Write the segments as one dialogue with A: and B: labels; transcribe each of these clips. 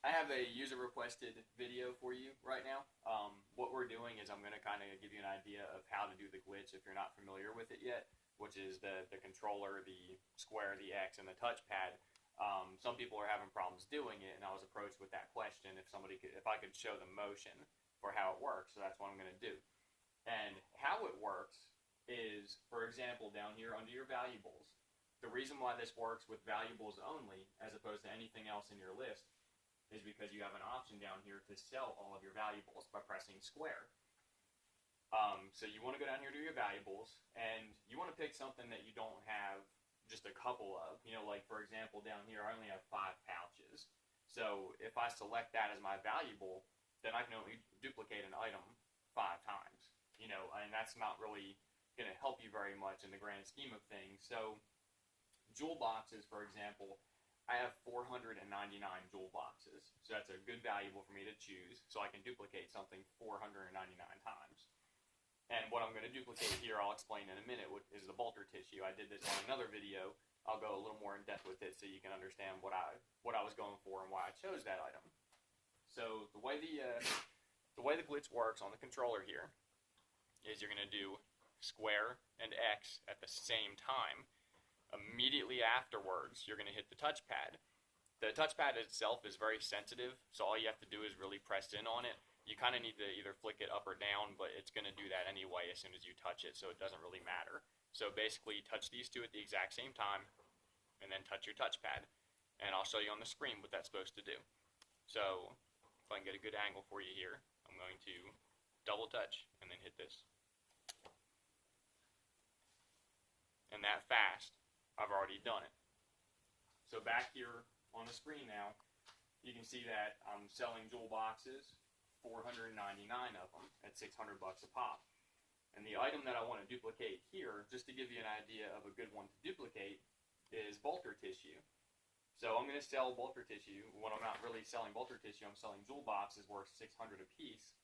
A: I have a user requested video for you right now. What we're doing is I'm going to kind of give you an idea of how to do the glitch if you're not familiar with it yet, which is the controller, the square, the X, and the touchpad. Some people are having problems doing it, and I was approached with that question if I could show them motion for how it works. So that's what I'm going to do. And how it works is, for example, down here under your valuables, the reason why this works with valuables only as opposed to anything else in your list is because you have an option down here to sell all of your valuables by pressing square. So you want to go down here to your valuables, and you want to pick something that you don't have just a couple of. You know, like for example, down here I only have 5 pouches. So if I select that as my valuable, then I can only duplicate an item 5 times. You know, and that's not really going to help you very much in the grand scheme of things. So jewel boxes, for example, I have 499 jewel boxes. So that's a good valuable for me to choose, so I can duplicate something 499 times. And what I'm going to duplicate here, I'll explain in a minute, is the bolter tissue. I did this on another video. I'll go a little more in depth with it so you can understand what I was going for and why I chose that item. So the way the glitch works on the controller here is you're going to do square and X at the same time. Immediately afterwards, you're going to hit the touchpad. The touchpad itself is very sensitive, so all you have to do is really press in on it. You kind of need to either flick it up or down, but it's going to do that anyway as soon as you touch it, so it doesn't really matter. So basically, touch these two at the exact same time, and then touch your touchpad. And I'll show you on the screen what that's supposed to do. So if I can get a good angle for you here, I'm going to double touch and then hit this. And that fast, I've already done it. So back here on the screen now, you can see that I'm selling jewel boxes, 499 of them at $600 a pop. And the item that I want to duplicate here, just to give you an idea of a good one to duplicate, is bolter tissue. So I'm going to sell bolter tissue. When I'm not really selling bolter tissue, I'm selling jewel boxes worth $600 a piece.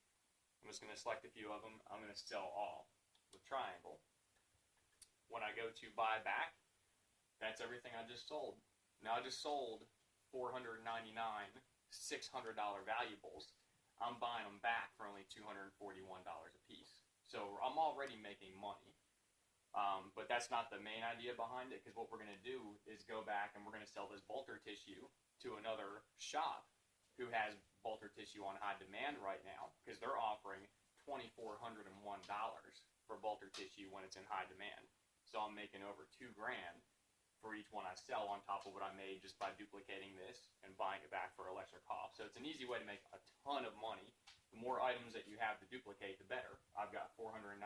A: I'm just going to select a few of them. I'm going to sell all with triangle. When I go to buy back, that's everything I just sold. Now I just sold 499 $600 valuables. I'm buying them back for only $241 a piece. So I'm already making money. But that's not the main idea behind it, because what we're going to do is go back and we're going to sell this bolter tissue to another shop who has bolter tissue on high demand right now, because they're offering $2,401 for bolter tissue when it's in high demand. So I'm making over $2 grand for each one I sell on top of what I made just by duplicating this and buying it back for a lesser cost. So it's an easy way to make a ton of money. The more items that you have to duplicate, the better. I've got 499.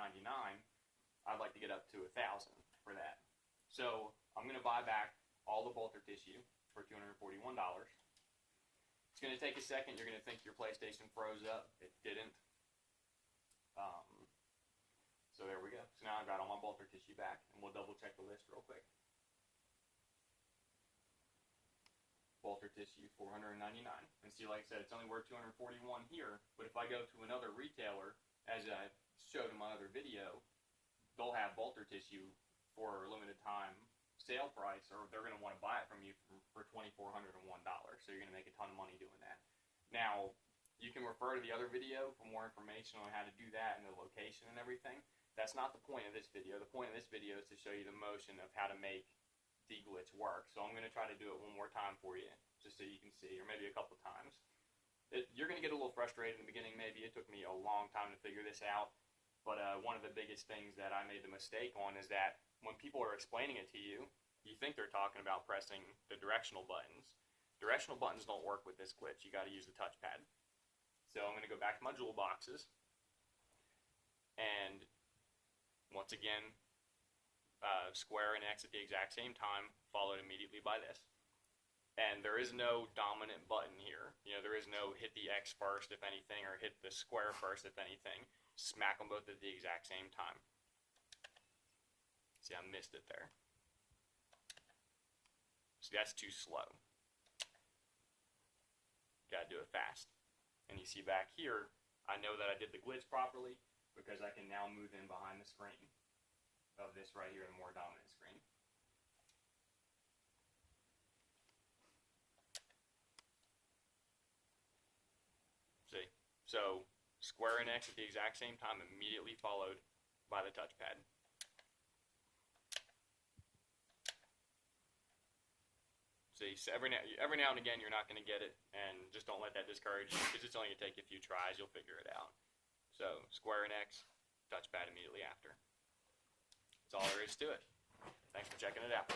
A: I'd like to get up to 1,000 for that. So I'm going to buy back all the bolter tissue for $241. It's going to take a second. You're going to think your PlayStation froze up. It didn't. So there we go. So now I've got all my bolter tissue back, and we'll double check the list real quick. Bolter tissue, $499. And see, like I said, it's only worth $241 here, but if I go to another retailer, as I showed in my other video, they'll have bolter tissue for a limited time sale price, or they're going to want to buy it from you for $2,401. So you're going to make a ton of money doing that. Now, you can refer to the other video for more information on how to do that and the location and everything. That's not the point of this video. The point of this video is to show you the motion of how to make the glitch work. So I'm going to try to do it one more time for you, just so you can see, or maybe a couple times. You're going to get a little frustrated in the beginning, maybe. It took me a long time to figure this out. But one of the biggest things that I made the mistake on is that when people are explaining it to you, you think they're talking about pressing the directional buttons. Directional buttons don't work with this glitch. You got to use the touchpad. So I'm going to go back to my jewel boxes. And once again, square and X at the exact same time, followed immediately by this. And there is no dominant button here. You know, there is no hit the X first, if anything, or hit the square first, if anything. Smack them both at the exact same time. See, I missed it there. See, that's too slow. Gotta do it fast. And you see back here, I know that I did the glitch properly because I can now move in behind the screen of this right here, the more dominant screen. So square and X at the exact same time, immediately followed by the touchpad. See, so every now and again, you're not going to get it, and just don't let that discourage you, because it's only going to take you a few tries. You'll figure it out. So square and X, touchpad immediately after. That's all there is to it. Thanks for checking it out.